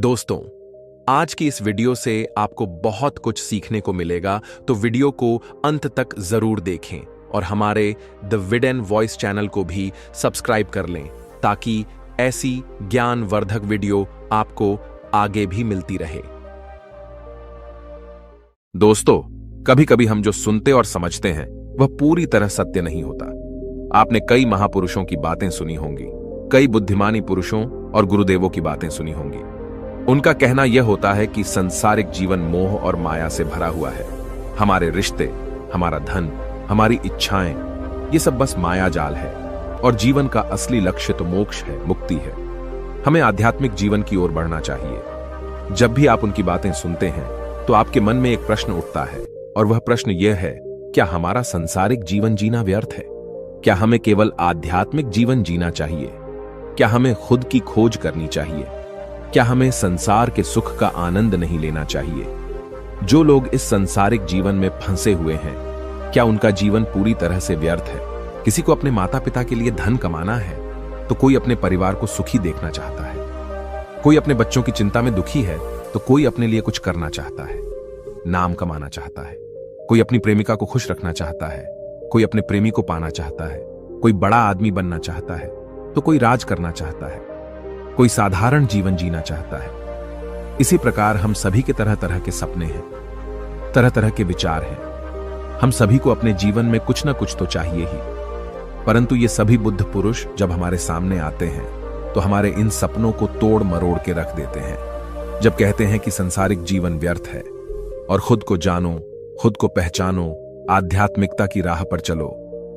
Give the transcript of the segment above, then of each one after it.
दोस्तों, आज की इस वीडियो से आपको बहुत कुछ सीखने को मिलेगा, तो वीडियो को अंत तक जरूर देखें और हमारे द विडेन वॉइस चैनल को भी सब्सक्राइब कर लें ताकि ऐसी ज्ञानवर्धक वीडियो आपको आगे भी मिलती रहे। दोस्तों, कभी कभी हम जो सुनते और समझते हैं वह पूरी तरह सत्य नहीं होता। आपने कई महापुरुषों की बातें सुनी होंगी, कई बुद्धिमानी पुरुषों और गुरुदेवों की बातें सुनी होंगी। उनका कहना यह होता है कि संसारिक जीवन मोह और माया से भरा हुआ है। हमारे रिश्ते, हमारा धन, हमारी इच्छाएं, ये सब बस माया जाल है और जीवन का असली लक्ष्य तो मोक्ष है, मुक्ति है। हमें आध्यात्मिक जीवन की ओर बढ़ना चाहिए। जब भी आप उनकी बातें सुनते हैं तो आपके मन में एक प्रश्न उठता है और वह प्रश्न यह है, क्या हमारा संसारिक जीवन जीना व्यर्थ है? क्या हमें केवल आध्यात्मिक जीवन जीना चाहिए? क्या हमें खुद की खोज करनी चाहिए? क्या हमें संसार के सुख का आनंद नहीं लेना चाहिए? जो लोग इस संसारिक जीवन में फंसे हुए हैं, क्या उनका जीवन पूरी तरह से व्यर्थ है? किसी को अपने माता पिता के लिए धन कमाना है तो कोई अपने परिवार को सुखी देखना चाहता है। कोई अपने बच्चों की चिंता में दुखी है तो कोई अपने लिए कुछ करना चाहता है, नाम कमाना चाहता है। कोई अपनी प्रेमिका को खुश रखना चाहता है, कोई अपने प्रेमी को पाना चाहता है। कोई बड़ा आदमी बनना चाहता है तो कोई राज करना चाहता है, कोई साधारण जीवन जीना चाहता है। इसी प्रकार हम सभी के तरह तरह के सपने हैं, तरह तरह के विचार हैं। हम सभी को अपने जीवन में कुछ ना कुछ तो चाहिए ही, परंतु ये सभी बुद्ध पुरुष जब हमारे सामने आते हैं तो हमारे इन सपनों को तोड़ मरोड़ के रख देते हैं। जब कहते हैं कि संसारिक जीवन व्यर्थ है और खुद को जानो, खुद को पहचानो, आध्यात्मिकता की राह पर चलो,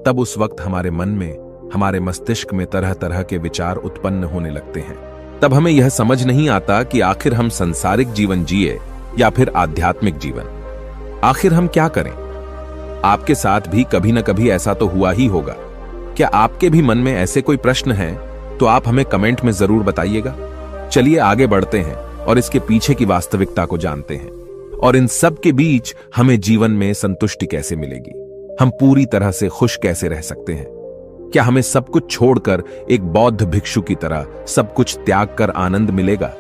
तब उस वक्त हमारे मन में, हमारे मस्तिष्क में तरह तरह के विचार उत्पन्न होने लगते हैं। तब हमें यह समझ नहीं आता कि आखिर हम संसारिक जीवन जिए या फिर आध्यात्मिक जीवन। आखिर हम क्या करें? आपके साथ भी कभी ना कभी ऐसा तो हुआ ही होगा। क्या आपके भी मन में ऐसे कोई प्रश्न हैं तो आप हमें कमेंट में जरूर बताइएगा। चलिए आगे बढ़ते हैं और इसके पीछे की वास्तविकता को जानते हैं और इन सब के बीच हमें जीवन में संतुष्टि कैसे मिलेगी, हम पूरी तरह से खुश कैसे रह सकते हैं। क्या हमें सब कुछ छोड़कर एक बौद्ध भिक्षु की तरह सब कुछ त्याग कर आनंद मिलेगा?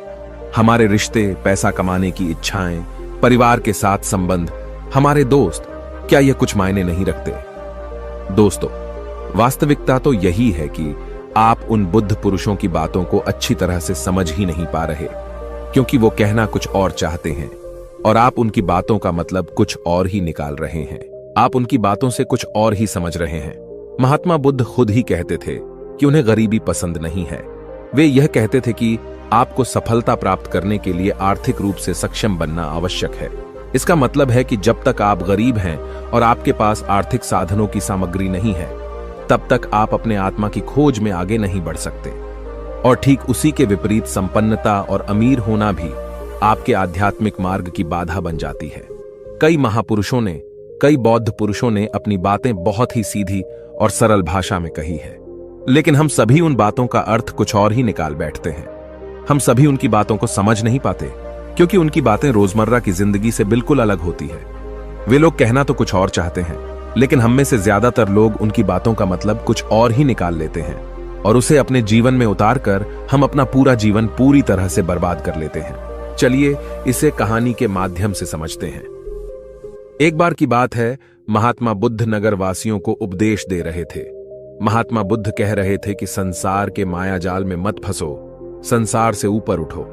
हमारे रिश्ते, पैसा कमाने की इच्छाएं, परिवार के साथ संबंध, हमारे दोस्त, क्या यह कुछ मायने नहीं रखते? दोस्तों, वास्तविकता तो यही है कि आप उन बुद्ध पुरुषों की बातों को अच्छी तरह से समझ ही नहीं पा रहे, क्योंकि वो कहना कुछ और चाहते हैं और आप उनकी बातों का मतलब कुछ और ही निकाल रहे हैं। आप उनकी बातों से कुछ और ही समझ रहे हैं। महात्मा बुद्ध खुद ही कहते थे कि उन्हें गरीबी पसंद नहीं है। वे यह कहते थे कि आपको सफलता प्राप्त करने के लिए आर्थिक रूप से सक्षम बनना आवश्यक है। इसका मतलब है कि जब तक आप गरीब हैं और आपके पास आर्थिक साधनों की सामग्री नहीं है, तब तक आप अपने आत्मा की खोज में आगे नहीं बढ़ सकते। और ठीक उसी के विपरीत संपन्नता और अमीर होना भी आपके आध्यात्मिक मार्ग की बाधा बन जाती है। कई महापुरुषों ने, कई बौद्ध पुरुषों ने अपनी बातें बहुत ही सीधी और सरल भाषा में कही है, लेकिन हम सभी उन बातों का अर्थ कुछ और ही निकाल बैठते हैं। हम सभी उनकी बातों को समझ नहीं पाते, क्योंकि उनकी बातें रोजमर्रा की जिंदगी से बिल्कुल अलग होती है। वे लोग कहना तो कुछ और चाहते हैं, लेकिन हम में से ज्यादातर लोग उनकी बातों का मतलब कुछ और ही निकाल लेते हैं और उसे अपने जीवन में उतार कर हम अपना पूरा जीवन पूरी तरह से बर्बाद कर लेते हैं। चलिए इसे कहानी के माध्यम से समझते हैं। एक बार की बात है, महात्मा बुद्ध नगर वासियों को उपदेश दे रहे थे। महात्मा बुद्ध कह रहे थे कि संसार के माया जाल में मत फंसो, संसार से ऊपर उठो।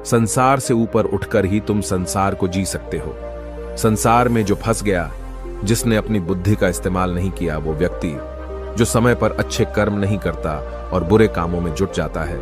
संसार से ऊपर उठकर ही तुम संसार को जी सकते हो। संसार में जो फंस गया, जिसने अपनी बुद्धि का इस्तेमाल नहीं किया, वो व्यक्ति जो समय पर अच्छे कर्म नहीं करता और बुरे कामों में जुट जाता है,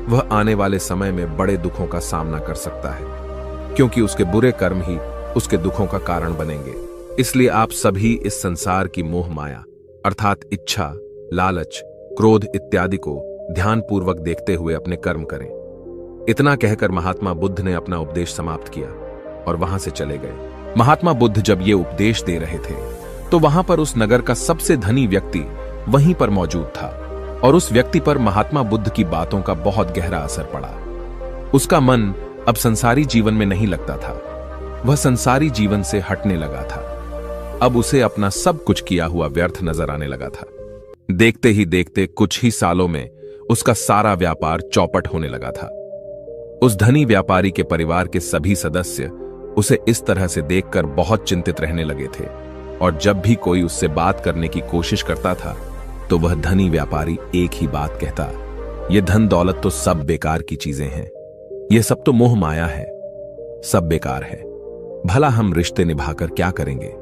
वह आने वाले समय में बड़े दुखों का सामना कर सकता है, क्योंकि उसके बुरे कर्म ही उसके दुखों का कारण बनेंगे। इसलिए आप सभी इस संसार की मोह माया अर्थात इच्छा, लालच, क्रोध इत्यादि को ध्यानपूर्वक देखते हुए अपने कर्म करें। इतना कहकर महात्मा बुद्ध ने अपना उपदेश समाप्त किया और वहां से चले गए। महात्मा बुद्ध जब ये उपदेश दे रहे थे तो वहां पर उस नगर का सबसे धनी व्यक्ति वहीं पर मौजूद था और उस व्यक्ति पर महात्मा बुद्ध की बातों का बहुत गहरा असर पड़ा। उसका मन अब संसारी जीवन में नहीं लगता था, वह संसारी जीवन से हटने लगा था। अब उसे अपना सब कुछ किया हुआ व्यर्थ नजर आने लगा था। देखते ही देखते कुछ ही सालों में उसका सारा व्यापार चौपट होने लगा था। उस धनी व्यापारी के परिवार के सभी सदस्य उसे इस तरह से देखकर बहुत चिंतित रहने लगे थे, और जब भी कोई उससे बात करने की कोशिश करता था तो वह धनी व्यापारी एक ही बात कहता, यह धन दौलत तो सब बेकार की चीजें हैं, यह सब तो मोह माया है, सब बेकार है, भला हम रिश्ते निभाकर क्या करेंगे,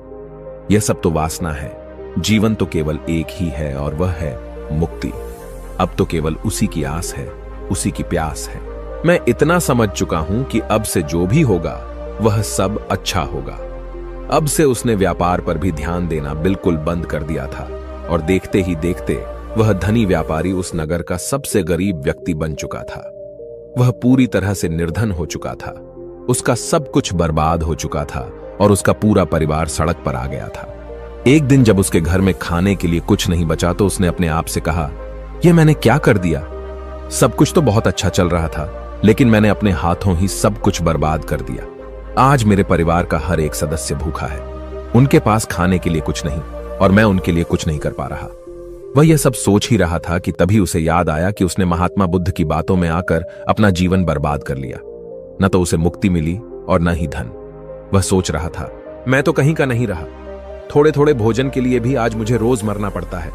यह सब तो वासना है, जीवन तो केवल एक ही है और वह है मुक्ति, अब तो केवल उसी की आस है, उसी की प्यास है। मैं इतना समझ चुका हूं कि अब से जो भी होगा वह सब अच्छा होगा। अब से उसने व्यापार पर भी ध्यान देना बिल्कुल बंद कर दिया था, और देखते ही देखते वह धनी व्यापारी उस नगर का सबसे गरीब व्यक्ति बन चुका था। वह पूरी तरह से निर्धन हो चुका था, उसका सब कुछ बर्बाद हो चुका था और उसका पूरा परिवार सड़क पर आ गया था। एक दिन जब उसके घर में खाने के लिए कुछ नहीं बचा तो उसने अपने आप से कहा, यह मैंने क्या कर दिया? सब कुछ तो बहुत अच्छा चल रहा था, लेकिन मैंने अपने हाथों ही सब कुछ बर्बाद कर दिया। आज मेरे परिवार का हर एक सदस्य भूखा है, उनके पास खाने के लिए कुछ नहीं और मैं उनके लिए कुछ नहीं कर पा रहा। वह यह सब सोच ही रहा था कि तभी उसे याद आया कि उसने महात्मा बुद्ध की बातों में आकर अपना जीवन बर्बाद कर लिया। न तो उसे मुक्ति मिली और न ही धन। वह सोच रहा था, मैं तो कहीं का नहीं रहा, थोड़े थोड़े भोजन के लिए भी आज मुझे रोज मरना पड़ता है,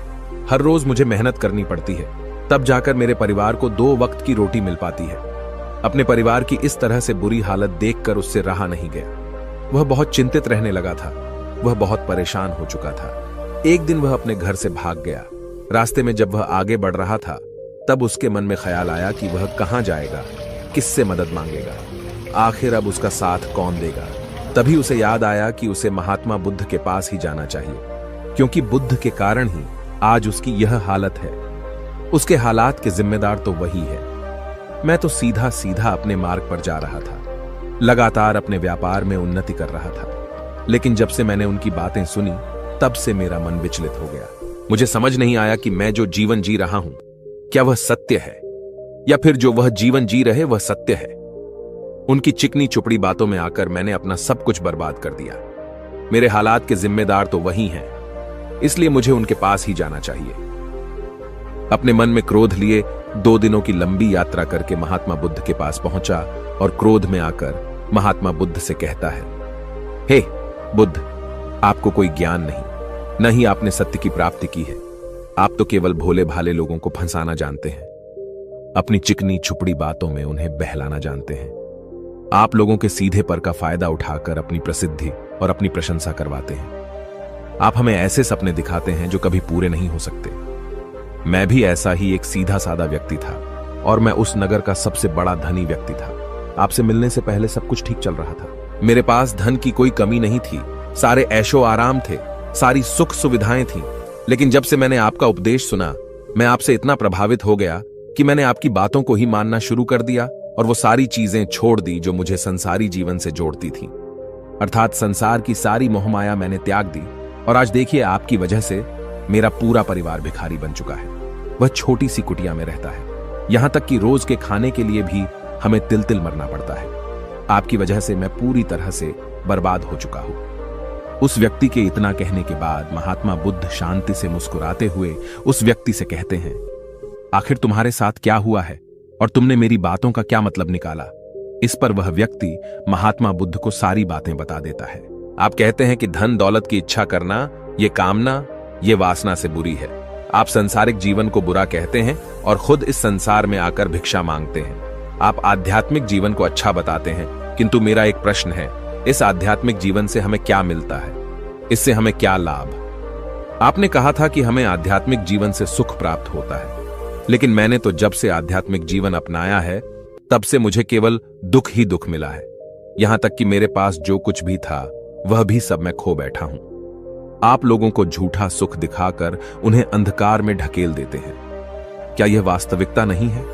हर रोज मुझे मेहनत करनी पड़ती है, तब जाकर मेरे परिवार को 2 वक्त की रोटी मिल पाती है। अपने परिवार की इस तरह से बुरी हालत देखकर उससे रहा नहीं गया। वह बहुत चिंतित रहने लगा था, वह बहुत परेशान हो चुका था। एक दिन वह अपने घर से भाग गया। रास्ते में जब वह आगे बढ़ रहा था तब उसके मन में ख्याल आया कि वह कहां जाएगा, किससे मदद मांगेगा, आखिर अब उसका साथ कौन देगा। तभी उसे याद आया कि उसे महात्मा बुद्ध के पास ही जाना चाहिए, क्योंकि बुद्ध के कारण ही आज उसकी यह हालत है। उसके हालात के जिम्मेदार तो वही है। मैं तो सीधा सीधा अपने मार्ग पर जा रहा था, लगातार अपने व्यापार में उन्नति कर रहा था, लेकिन जब से मैंने उनकी बातें सुनी तब से मेरा मन विचलित हो गया। मुझे समझ नहीं आया कि मैं जो जीवन जी रहा हूं क्या वह सत्य है, या फिर जो वह जीवन जी रहे वह सत्य है। उनकी चिकनी चुपड़ी बातों में आकर मैंने अपना सब कुछ बर्बाद कर दिया। मेरे हालात के जिम्मेदार तो वही हैं, इसलिए मुझे उनके पास ही जाना चाहिए। अपने मन में क्रोध लिए 2 दिनों की लंबी यात्रा करके महात्मा बुद्ध के पास पहुंचा और क्रोध में आकर महात्मा बुद्ध से कहता है, हे बुद्ध, आपको कोई ज्ञान नहीं, न ही आपने सत्य की प्राप्ति की है। आप तो केवल भोले भाले लोगों को फंसाना जानते हैं, अपनी चिकनी छुपड़ी बातों में उन्हें बहलाना जानते हैं। आप लोगों के सीधे पर का फायदा उठाकर अपनी प्रसिद्धि और अपनी प्रशंसा करवाते हैं। आप हमें ऐसे सपने दिखाते हैं जो कभी पूरे नहीं हो सकते। मैं भी ऐसा ही एक सीधा साधा व्यक्ति था और मैं उस नगर का सबसे बड़ा धनी व्यक्ति था। आपसे मिलने से पहले सब कुछ ठीक चल रहा था। मेरे पास धन की कोई कमी नहीं थी, सारे ऐशो आराम थे, सारी सुख सुविधाएं थीं। लेकिन जब से मैंने आपका उपदेश सुना, मैं आपसे इतना प्रभावित हो गया कि मैंने आपकी बातों को ही मानना शुरू कर दिया और वो सारी चीजें छोड़ दी जो मुझे संसारी जीवन से जोड़ती थीं। अर्थात संसार की सारी मोहमाया मैंने त्याग दी, और आज देखिए आपकी वजह से मेरा पूरा परिवार भिखारी बन चुका है। वह छोटी सी कुटिया में रहता है, यहां तक कि रोज के खाने के लिए भी हमें तिल तिल मरना पड़ता है। आपकी वजह से मैं पूरी तरह से बर्बाद हो चुका हूं। उस व्यक्ति के इतना कहने के बाद महात्मा बुद्ध शांति से मुस्कुराते हुए उस व्यक्ति से कहते हैं, आखिर तुम्हारे साथ क्या हुआ है और तुमने मेरी बातों का क्या मतलब निकाला? इस पर वह व्यक्ति महात्मा बुद्ध को सारी बातें बता देता है। आप कहते हैं कि धन दौलत की इच्छा करना, ये कामना, ये वासना से बुरी है। आप संसारिक जीवन को बुरा कहते हैं और खुद इस संसार में आकर भिक्षा मांगते हैं। आप आध्यात्मिक जीवन को अच्छा बताते हैं, किंतु मेरा एक प्रश्न है, इस आध्यात्मिक जीवन से हमें क्या मिलता है? इससे हमें क्या लाभ? आपने कहा था कि हमें आध्यात्मिक जीवन से सुख प्राप्त होता है, लेकिन मैंने तो जब से आध्यात्मिक जीवन अपनाया है तब से मुझे केवल दुख ही दुख मिला है। यहां तक कि मेरे पास जो कुछ भी था वह भी सब मैं खो बैठा हूं। आप लोगों को झूठा सुख दिखाकर उन्हें अंधकार में ढकेल देते हैं। क्या यह वास्तविकता नहीं है?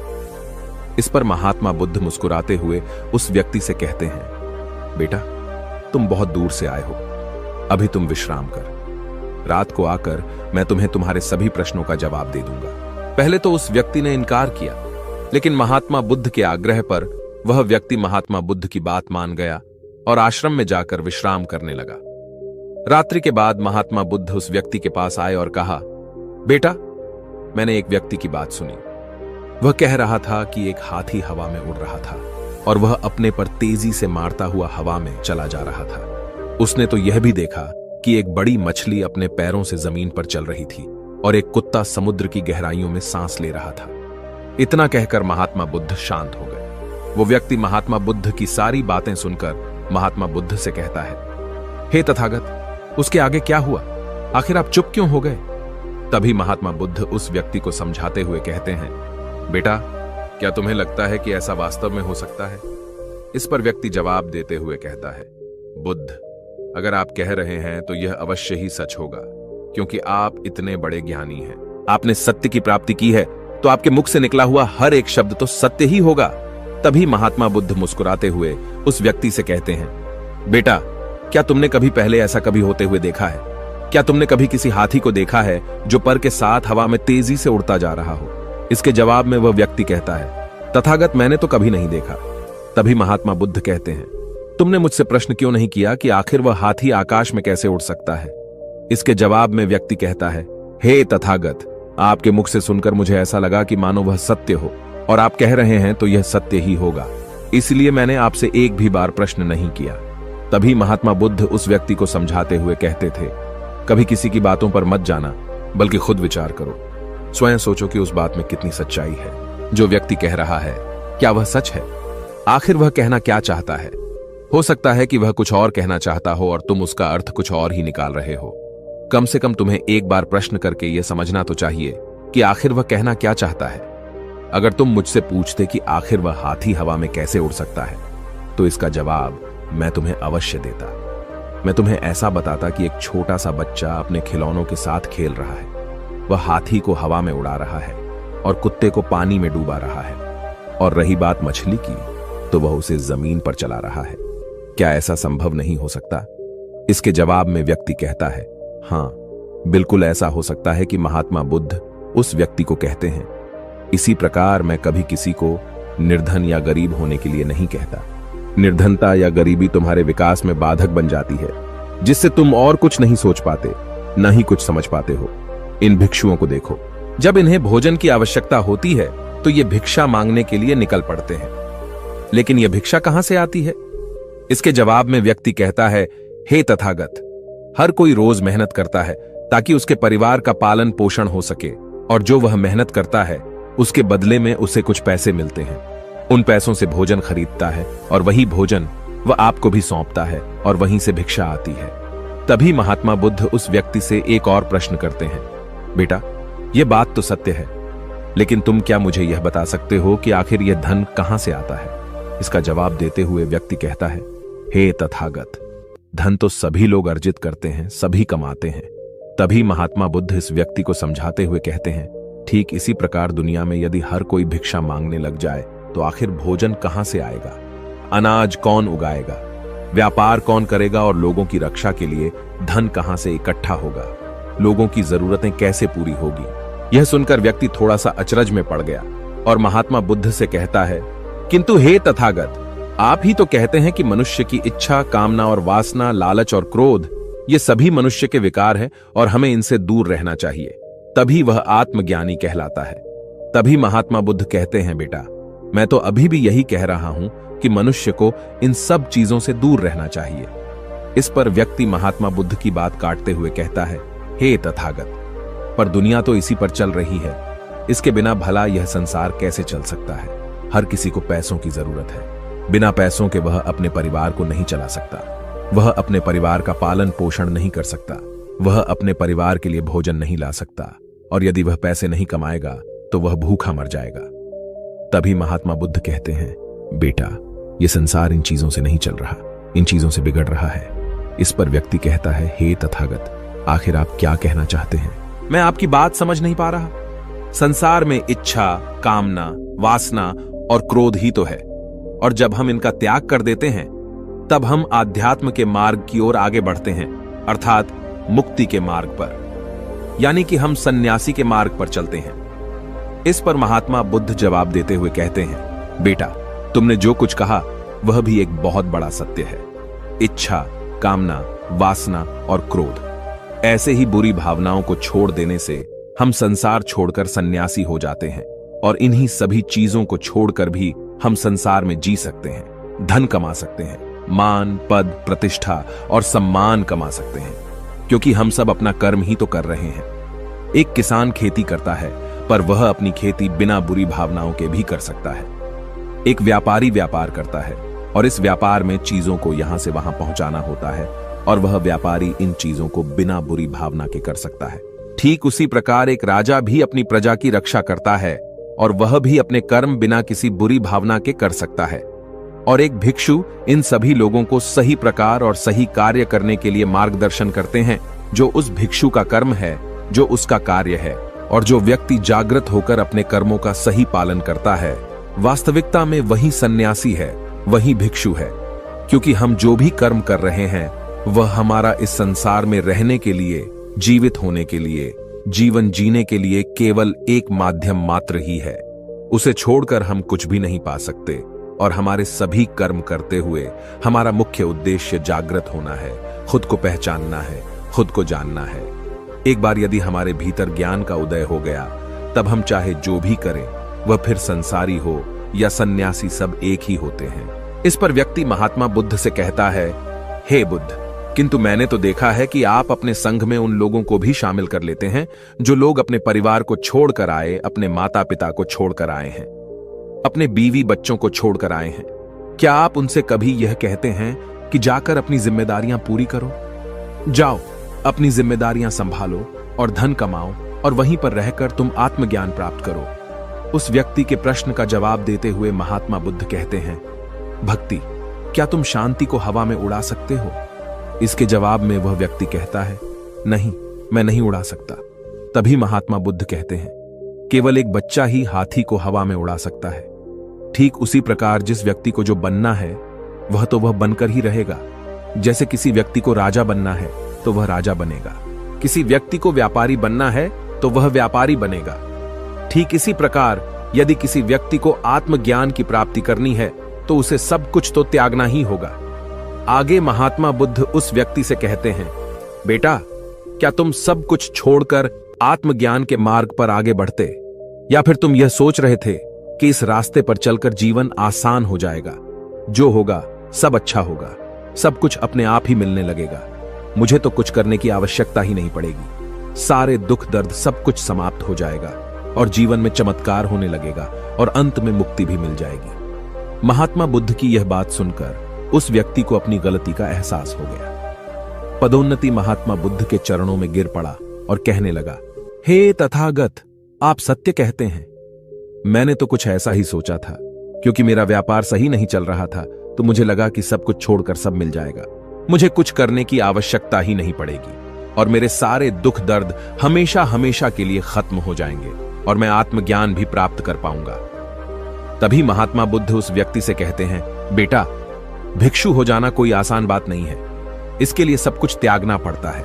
इस पर महात्मा बुद्ध मुस्कुराते हुए उस व्यक्ति से कहते हैं, बेटा, तुम बहुत दूर से आए हो, अभी तुम विश्राम कर। रात को आकर मैं तुम्हें तुम्हारे सभी प्रश्नों का जवाब दे दूंगा। पहले तो उस व्यक्ति ने इनकार किया, लेकिन महात्मा बुद्ध के आग्रह पर वह व्यक्ति महात्मा बुद्ध की बात मान गया और आश्रम में जाकर विश्राम करने लगा। रात्रि के बाद महात्मा बुद्ध उस व्यक्ति के पास आए और कहा, बेटा, मैंने एक व्यक्ति की बात सुनी। वह कह रहा था कि एक हाथी हवा में उड़ रहा था और वह अपने पर तेजी से मारता हुआ हवा में चला जा रहा था। उसने तो यह भी देखा कि एक बड़ी मछली अपने पैरों से जमीन पर चल रही थी और एक कुत्ता समुद्र की गहराइयों में सांस ले रहा था। इतना कहकर महात्मा बुद्ध शांत हो गए। वो व्यक्ति महात्मा बुद्ध की सारी बातें सुनकर महात्मा बुद्ध से कहता है, हे तथागत, उसके आगे क्या हुआ? आखिर आप चुप क्यों हो गए? तभी महात्मा बुद्ध उस व्यक्ति को समझाते हुए कहते हैं, बेटा, क्या तुम्हें लगता है कि ऐसा वास्तव में हो सकता है? इस पर व्यक्ति जवाब देते हुए कहता है, बुद्ध, अगर आप कह रहे हैं तो यह अवश्य ही सच होगा, क्योंकि आप इतने बड़े ज्ञानी हैं। आपने सत्य की प्राप्ति की है, तो आपके मुख से निकला हुआ हर एक शब्द तो सत्य ही होगा। तभी महात्मा बुद्ध मुस्कुराते हुए उस व्यक्ति से कहते हैं, बेटा, क्या तुमने कभी पहले ऐसा कभी होते हुए देखा है? क्या तुमने कभी किसी हाथी को देखा है जो पर के साथ हवा में तेजी से उड़ता जा रहा हो? इसके जवाब में वह व्यक्ति कहता है, तथागत, मैंने तो कभी नहीं देखा। तभी महात्मा बुद्ध कहते हैं, तुमने मुझसे प्रश्न क्यों नहीं किया कि आखिर वह हाथी आकाश में कैसे उड़ सकता है? इसके जवाब में व्यक्ति कहता है, हे तथागत, आपके मुख से सुनकर मुझे ऐसा लगा कि मानो वह सत्य हो, और आप कह रहे हैं तो यह सत्य ही होगा, इसलिए मैंने आपसे एक भी बार प्रश्न नहीं किया। तभी महात्मा बुद्ध उस व्यक्ति को समझाते हुए कहते थे, कभी किसी की बातों पर मत जाना, बल्कि खुद विचार करो। स्वयं सोचो कि उस बात में कितनी सच्चाई है। जो व्यक्ति कह रहा है, क्या वह सच है? आखिर वह कहना क्या चाहता है? हो सकता है कि वह कुछ और कहना चाहता हो और तुम उसका अर्थ कुछ और ही निकाल रहे हो। कम से कम तुम्हें एक बार प्रश्न करके यह समझना तो चाहिए कि आखिर वह कहना क्या चाहता है। अगर तुम मुझसे पूछते कि आखिर वह हाथी हवा में कैसे उड़ सकता है, तो इसका जवाब मैं तुम्हें अवश्य देता। मैं तुम्हें ऐसा बताता कि एक छोटा सा बच्चा अपने खिलौनों के साथ खेल रहा है। वह हाथी को हवा में उड़ा रहा है और कुत्ते को पानी में डूबा रहा है, और रही बात मछली की, तो वह उसे जमीन पर चला रहा है। क्या ऐसा संभव नहीं हो सकता? इसके जवाब में व्यक्ति कहता है, हाँ, बिल्कुल ऐसा हो सकता है कि महात्मा बुद्ध उस व्यक्ति को कहते हैं। इसी प्रकार मैं कभी किसी को निर्धन या गरीब होने के लिए नहीं कहता। निर्धनता या गरीबी तुम्हारे विकास में बाधक बन जाती है, जिससे तुम और कुछ नहीं सोच पाते, न ही कुछ समझ पाते हो। इन भिक्षुओं को देखो, जब इन्हें भोजन की आवश्यकता होती है तो ये भिक्षा मांगने के लिए निकल पड़ते हैं, लेकिन यह भिक्षा कहां से आती है? इसके जवाब में व्यक्ति कहता है, हे तथागत, हर कोई रोज मेहनत करता है ताकि उसके परिवार का पालन पोषण हो सके, और जो वह मेहनत करता है उसके बदले में उसे कुछ पैसे मिलते हैं। उन पैसों से भोजन खरीदता है और वही भोजन वह आपको भी सौंपता है, और वहीं से भिक्षा आती है। तभी महात्मा बुद्ध उस व्यक्ति से एक और प्रश्न करते हैं, बेटा, यह बात तो सत्य है, लेकिन तुम क्या मुझे यह बता सकते हो कि आखिर यह धन कहां से आता है? इसका जवाब देते हुए व्यक्ति कहता है, हे तथागत, धन तो सभी लोग अर्जित करते हैं, सभी कमाते हैं। तभी महात्मा बुद्ध इस व्यक्ति को समझाते हुए कहते हैं, ठीक इसी प्रकार दुनिया में यदि हर कोई भिक्षा मांगने लग जाए तो आखिर भोजन कहां से आएगा? अनाज कौन उगाएगा? व्यापार कौन करेगा? और लोगों की रक्षा के लिए धन कहां से इकट्ठा होगा? लोगों की जरूरतें कैसे पूरी होगी? यह सुनकर व्यक्ति थोड़ा सा अचरज में पड़ गया और महात्मा बुद्ध से कहता है, किंतु हे तथागत, आप ही तो कहते हैं कि मनुष्य की इच्छा, कामना और वासना, लालच और क्रोध, ये सभी मनुष्य के विकार हैं और हमें इनसे दूर रहना चाहिए, तभी वह आत्मज्ञानी कहलाता है। तभी महात्मा बुद्ध कहते हैं, बेटा, मैं तो अभी भी यही कह रहा हूं कि मनुष्य को इन सब चीजों से दूर रहना चाहिए। इस पर व्यक्ति महात्मा बुद्ध की बात काटते हुए कहता है, हे तथागत, पर दुनिया तो इसी पर चल रही है, इसके बिना भला यह संसार कैसे चल सकता है? हर किसी को पैसों की जरूरत है, बिना पैसों के वह अपने परिवार को नहीं चला सकता, वह अपने परिवार का पालन पोषण नहीं कर सकता, वह अपने परिवार के लिए भोजन नहीं ला सकता, और यदि वह पैसे नहीं कमाएगा तो वह भूखा मर जाएगा। तभी महात्मा बुद्ध कहते हैं, बेटा, यह संसार इन चीजों से नहीं चल रहा, इन चीजों से बिगड़ रहा है। इस पर व्यक्ति कहता है, हे तथागत, आखिर आप क्या कहना चाहते हैं? मैं आपकी बात समझ नहीं पा रहा। संसार में इच्छा, कामना, वासना और क्रोध ही तो है, और जब हम इनका त्याग कर देते हैं तब हम आध्यात्म के मार्ग की ओर आगे बढ़ते हैं, अर्थात मुक्ति के मार्ग पर, यानी कि हम सन्यासी के मार्ग पर चलते हैं। इस पर महात्मा बुद्ध जवाब देते हुए कहते हैं, बेटा, तुमने जो कुछ कहा वह भी एक बहुत बड़ा सत्य है। इच्छा, कामना, वासना और क्रोध, ऐसे ही बुरी भावनाओं को छोड़ देने से हम संसार छोड़कर सन्यासी हो जाते हैं, और इन्हीं सभी चीजों को छोड़कर भी हम संसार में जी सकते हैं, धन कमा सकते हैं, मान, पद, प्रतिष्ठा और सम्मान कमा सकते हैं, क्योंकि हम सब अपना कर्म ही तो कर रहे हैं। एक किसान खेती करता है, पर वह अपनी खेती बिना बुरी भावनाओं के भी कर सकता है। एक व्यापारी व्यापार करता है, और इस व्यापार में चीजों को यहां से वहां पहुंचाना होता है, और वह व्यापारी इन चीजों को बिना बुरी भावना के कर सकता है। ठीक उसी प्रकार एक राजा भी अपनी प्रजा की रक्षा करता है, और वह भी अपने कर्म बिना किसी बुरी भावना के कर सकता है। और एक भिक्षु इन सभी लोगों को सही प्रकार और सही कार्य करने के लिए मार्गदर्शन करते हैं, जो उस भिक्षु का कर्म है, जो उसका कार्य है। और जो व्यक्ति जागृत होकर अपने कर्मों का सही पालन करता है, वास्तविकता में वही सन्यासी है, वही भिक्षु है। क्योंकि हम जो भी कर्म कर रहे हैं वह हमारा इस संसार में रहने के लिए, जीवित होने के लिए, जीवन जीने के लिए केवल एक माध्यम मात्र ही है। उसे छोड़कर हम कुछ भी नहीं पा सकते। और हमारे सभी कर्म करते हुए हमारा मुख्य उद्देश्य जागृत होना है, खुद को पहचानना है, खुद को जानना है। एक बार यदि हमारे भीतर ज्ञान का उदय हो गया, तब हम चाहे जो भी करें, वह फिर संसारी हो या सन्यासी, सब एक ही होते हैं। इस पर व्यक्ति महात्मा बुद्ध से कहता है, हे बुद्ध, किंतु मैंने तो देखा है कि आप अपने संघ में उन लोगों को भी शामिल कर लेते हैं जो लोग अपने परिवार को छोड़कर आए, अपने माता पिता को छोड़कर आए हैं, अपने बीवी बच्चों को छोड़कर आए हैं। क्या आप उनसे कभी यह कहते हैं कि जाकर अपनी जिम्मेदारियां पूरी करो? जाओ, अपनी जिम्मेदारियां संभालो और धन कमाओ, और वहीं पर रहकर तुम आत्मज्ञान प्राप्त करो। उस व्यक्ति के प्रश्न का जवाब देते हुए महात्मा बुद्ध कहते हैं, भक्ति, क्या तुम शांति को हवा में उड़ा सकते हो? इसके जवाब में वह व्यक्ति कहता है, नहीं, मैं नहीं उड़ा सकता। तभी महात्मा बुद्ध कहते हैं, केवल एक बच्चा ही हाथी को हवा में उड़ा सकता है। ठीक उसी प्रकार जिस व्यक्ति को जो बनना है वह तो वह बनकर ही रहेगा। जैसे किसी व्यक्ति को राजा बनना है तो वह राजा बनेगा, किसी व्यक्ति को व्यापारी बनना है तो वह व्यापारी बनेगा। ठीक इसी प्रकार यदि किसी व्यक्ति को आत्मज्ञान की प्राप्ति करनी है तो उसे सब कुछ तो त्यागना ही होगा। आगे महात्मा बुद्ध उस व्यक्ति से कहते हैं, बेटा, क्या तुम सब कुछ छोड़कर आत्मज्ञान के मार्ग पर आगे बढ़ते, या फिर तुम यह सोच रहे थे कि इस रास्ते पर चलकर जीवन आसान हो जाएगा, जो होगा सब अच्छा होगा, सब कुछ अपने आप ही मिलने लगेगा, मुझे तो कुछ करने की आवश्यकता ही नहीं पड़ेगी, सारे दुख दर्द सब कुछ समाप्त हो जाएगा और जीवन में चमत्कार होने लगेगा और अंत में मुक्ति भी मिल जाएगी। महात्मा बुद्ध की यह बात सुनकर उस व्यक्ति को अपनी गलती का एहसास हो गया। पदोन्नति महात्मा बुद्ध के चरणों में गिर पड़ा और कहने लगा, हे तथागत, आप सत्य कहते हैं। मैंने तो कुछ ऐसा ही सोचा था, क्योंकि मेरा व्यापार सही नहीं चल रहा था, तो मुझे लगा कि सब कुछ छोड़कर सब मिल जाएगा, मुझे कुछ करने की आवश्यकता ही नहीं पड़ेगी और मेरे सारे दुख दर्द हमेशा हमेशा के लिए खत्म हो जाएंगे और मैं आत्मज्ञान भी प्राप्त कर पाऊंगा। तभी महात्मा बुद्ध उस व्यक्ति से कहते हैं, बेटा, भिक्षु हो जाना कोई आसान बात नहीं है, इसके लिए सब कुछ त्यागना पड़ता है।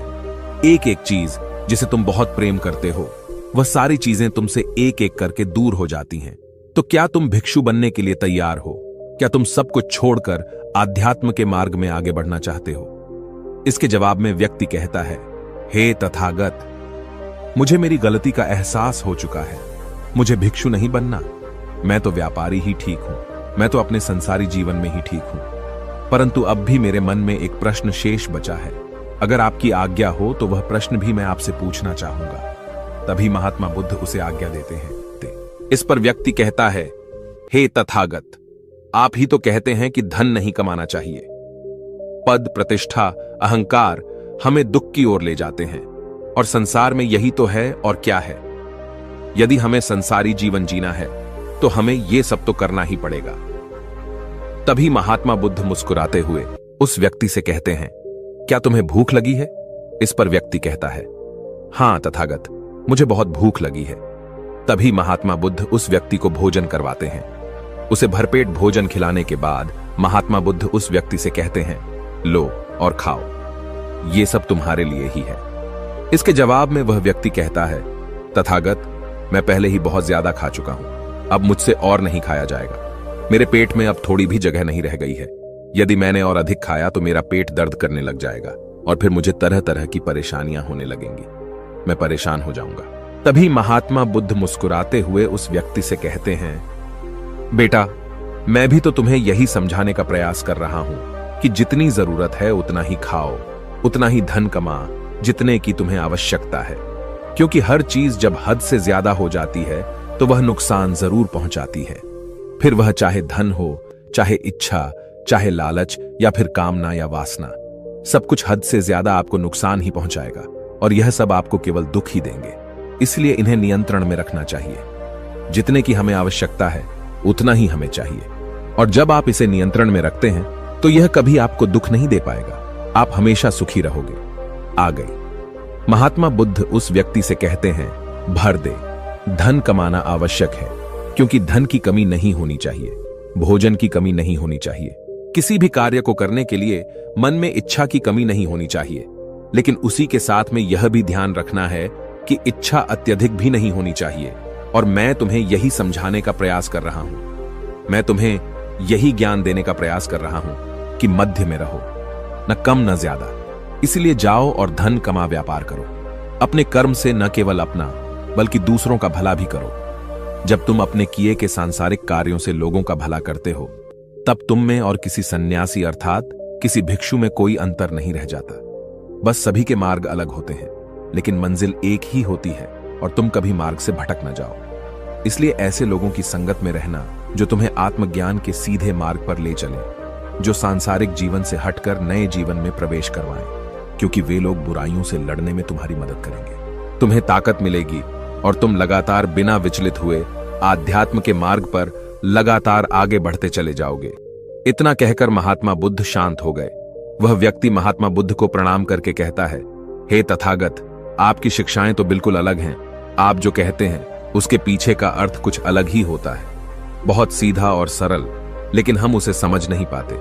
एक एक चीज जिसे तुम बहुत प्रेम करते हो, वह सारी चीजें तुमसे एक एक करके दूर हो जाती हैं। तो क्या तुम भिक्षु बनने के लिए तैयार हो? क्या तुम सब कुछ छोड़कर आध्यात्म के मार्ग में आगे बढ़ना चाहते हो? इसके जवाब में व्यक्ति कहता है, हे तथागत, मुझे मेरी गलती का एहसास हो चुका है, मुझे भिक्षु नहीं बनना, मैं तो व्यापारी ही ठीक हूं, मैं तो अपने संसारी जीवन में ही ठीक हूं। परंतु अब भी मेरे मन में एक प्रश्न शेष बचा है, अगर आपकी आज्ञा हो तो वह प्रश्न भी मैं आपसे पूछना चाहूंगा। तभी महात्मा बुद्ध उसे आज्ञा देते हैं। इस पर व्यक्ति कहता है, हे तथागत, आप ही तो कहते हैं कि धन नहीं कमाना चाहिए, पद, प्रतिष्ठा, अहंकार हमें दुख की ओर ले जाते हैं और संसार में यही तो है और क्या है। यदि हमें संसारी जीवन जीना है तो हमें यह सब तो करना ही पड़ेगा। तभी महात्मा बुद्ध मुस्कुराते हुए उस व्यक्ति से कहते हैं, क्या तुम्हें भूख लगी है? इस पर व्यक्ति कहता है, हां तथागत, मुझे बहुत भूख लगी है। तभी महात्मा बुद्ध उस व्यक्ति को भोजन करवाते हैं। उसे भरपेट भोजन खिलाने के बाद महात्मा बुद्ध उस व्यक्ति से कहते हैं, लो और खाओ, ये सब तुम्हारे लिए ही है। इसके जवाब में वह व्यक्ति कहता है, तथागत, मैं पहले ही बहुत ज्यादा खा चुका हूं, अब मुझसे और नहीं खाया जाएगा, मेरे पेट में अब थोड़ी भी जगह नहीं रह गई है। यदि मैंने और अधिक खाया तो मेरा पेट दर्द करने लग जाएगा और फिर मुझे तरह तरह की परेशानियां होने लगेंगी, मैं परेशान हो जाऊंगा। तभी महात्मा बुद्ध मुस्कुराते हुए उस व्यक्ति से कहते हैं, बेटा, मैं भी तो तुम्हें यही समझाने का प्रयास कर रहा हूं कि जितनी जरूरत है उतना ही खाओ, उतना ही धन कमा जितने की तुम्हें आवश्यकता है, क्योंकि हर चीज जब हद से ज्यादा हो जाती है तो वह नुकसान जरूर पहुंचाती है। फिर वह चाहे धन हो, चाहे इच्छा, चाहे लालच या फिर कामना या वासना, सब कुछ हद से ज्यादा आपको नुकसान ही पहुंचाएगा और यह सब आपको केवल दुख ही देंगे। इसलिए इन्हें नियंत्रण में रखना चाहिए। जितने की हमें आवश्यकता है उतना ही हमें चाहिए, और जब आप इसे नियंत्रण में रखते हैं तो यह कभी आपको दुख नहीं दे पाएगा, आप हमेशा सुखी रहोगे। आ गई। महात्मा बुद्ध उस व्यक्ति से कहते हैं, भर दे। धन कमाना आवश्यक है, क्योंकि धन की कमी नहीं होनी चाहिए, भोजन की कमी नहीं होनी चाहिए, किसी भी कार्य को करने के लिए मन में इच्छा की कमी नहीं होनी चाहिए। लेकिन उसी के साथ में यह भी ध्यान रखना है कि इच्छा अत्यधिक भी नहीं होनी चाहिए। और मैं तुम्हें यही समझाने का प्रयास कर रहा हूं, मैं तुम्हें यही ज्ञान देने का प्रयास कर रहा हूं कि मध्य में रहो, न कम न ज्यादा। इसलिए जाओ और धन कमा व्यापार करो। अपने कर्म से न केवल अपना बल्कि दूसरों का भला भी करो। जब तुम अपने किए के सांसारिक कार्यों से लोगों का भला करते हो, तब तुम में और किसी सन्यासी अर्थात किसी भिक्षु में कोई अंतर नहीं रह जाता। बस सभी के मार्ग अलग होते हैं, लेकिन मंजिल एक ही होती है और तुम कभी मार्ग से भटक न जाओ। इसलिए ऐसे लोगों की संगत में रहना जो तुम्हें आत्मज्ञान के सीधे मार्ग पर ले चले, जो सांसारिक जीवन से हटकर नए जीवन में प्रवेश करवाएं, क्योंकि वे लोग बुराइयों से लड़ने में तुम्हारी मदद करेंगे। तुम्हें ताकत मिलेगी और तुम लगातार बिना विचलित हुए आध्यात्म के मार्ग पर लगातार आगे बढ़ते चले जाओगे। इतना कहकर महात्मा बुद्ध शांत हो गए। वह व्यक्ति महात्मा बुद्ध को प्रणाम करके कहता है, हे तथागत, आपकी शिक्षाएं तो बिल्कुल अलग हैं। आप जो कहते हैं उसके पीछे का अर्थ कुछ अलग ही होता है, बहुत सीधा और सरल, लेकिन हम उसे समझ नहीं पाते।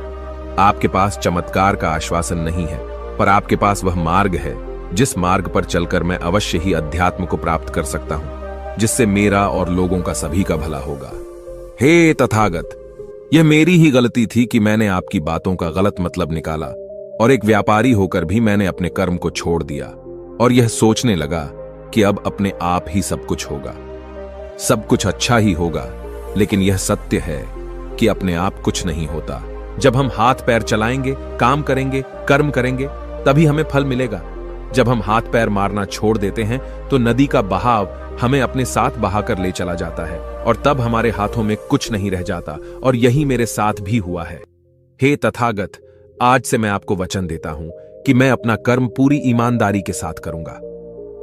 आपके पास चमत्कार का आश्वासन नहीं है, पर आपके पास वह मार्ग है जिस मार्ग पर चलकर मैं अवश्य ही अध्यात्म को प्राप्त कर सकता हूं, जिससे मेरा और लोगों का सभी का भला होगा। हे तथागत, यह मेरी ही गलती थी कि मैंने आपकी बातों का गलत मतलब निकाला और एक व्यापारी होकर भी मैंने अपने कर्म को छोड़ दिया और यह सोचने लगा कि अब अपने आप ही सब कुछ होगा, सब कुछ अच्छा ही होगा। लेकिन यह सत्य है कि अपने आप कुछ नहीं होता। जब हम हाथ पैर चलाएंगे, काम करेंगे, कर्म करेंगे, तभी हमें फल मिलेगा। जब हम हाथ पैर मारना छोड़ देते हैं तो नदी का बहाव हमें अपने साथ बहाकर ले चला जाता है और तब हमारे हाथों में कुछ नहीं रह जाता, और यही मेरे साथ भी हुआ है। हे तथागत, आज से मैं आपको वचन देता हूं कि मैं अपना कर्म पूरी ईमानदारी के साथ करूंगा।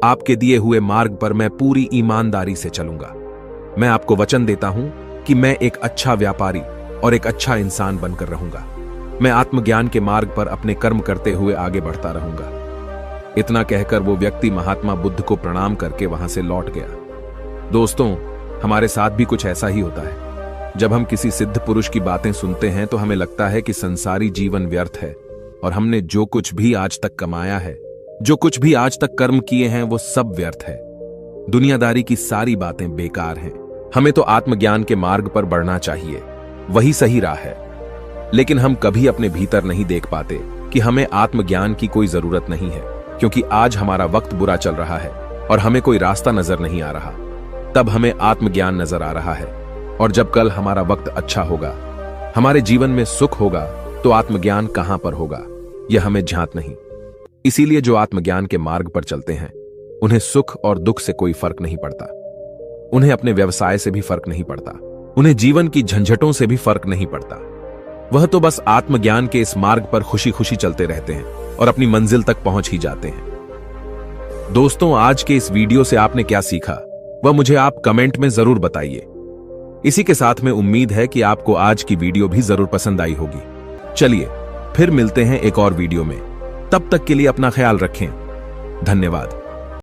आपके दिए हुए मार्ग पर मैं पूरी ईमानदारी से चलूंगा। मैं आपको वचन देता हूं कि मैं एक अच्छा व्यापारी और एक अच्छा इंसान बनकर रहूंगा। मैं आत्मज्ञान के मार्ग पर अपने कर्म करते हुए आगे बढ़ता रहूंगा। इतना कहकर वो व्यक्ति महात्मा बुद्ध को प्रणाम करके वहां से लौट गया। दोस्तों, हमारे साथ भी कुछ ऐसा ही होता है। जब हम किसी सिद्ध पुरुष की बातें सुनते हैं तो हमें लगता है कि संसारी जीवन व्यर्थ है और हमने जो कुछ भी आज तक कमाया है, जो कुछ भी आज तक कर्म किए हैं, वो सब व्यर्थ है। दुनियादारी की सारी बातें बेकार हैं। हमें तो आत्मज्ञान के मार्ग पर बढ़ना चाहिए, वही सही राह है। लेकिन हम कभी अपने भीतर नहीं देख पाते कि हमें आत्मज्ञान की कोई जरूरत नहीं है, क्योंकि आज हमारा वक्त बुरा चल रहा है और हमें कोई रास्ता नजर नहीं आ रहा। तब हमें आत्मज्ञान नजर आ रहा है, और जब कल हमारा वक्त अच्छा होगा, हमारे जीवन में सुख होगा, तो आत्मज्ञान कहां पर होगा यह हमें ज्ञात नहीं। इसीलिए जो आत्मज्ञान के मार्ग पर चलते हैं उन्हें सुख और दुख से कोई फर्क नहीं पड़ता, उन्हें अपने व्यवसाय से भी फर्क नहीं पड़ता, उन्हें जीवन की झंझटों से भी फर्क नहीं पड़ता। वह तो बस आत्मज्ञान के इस मार्ग पर खुशी खुशी चलते रहते हैं और अपनी मंजिल तक पहुंच ही जाते हैं। दोस्तों, आज के इस वीडियो से आपने क्या सीखा वह मुझे आप कमेंट में जरूर बताइए। इसी के साथ में उम्मीद है कि आपको आज की वीडियो भी जरूर पसंद आई होगी। चलिए फिर मिलते हैं एक और वीडियो में। तब तक के लिए अपना ख्याल रखें। धन्यवाद।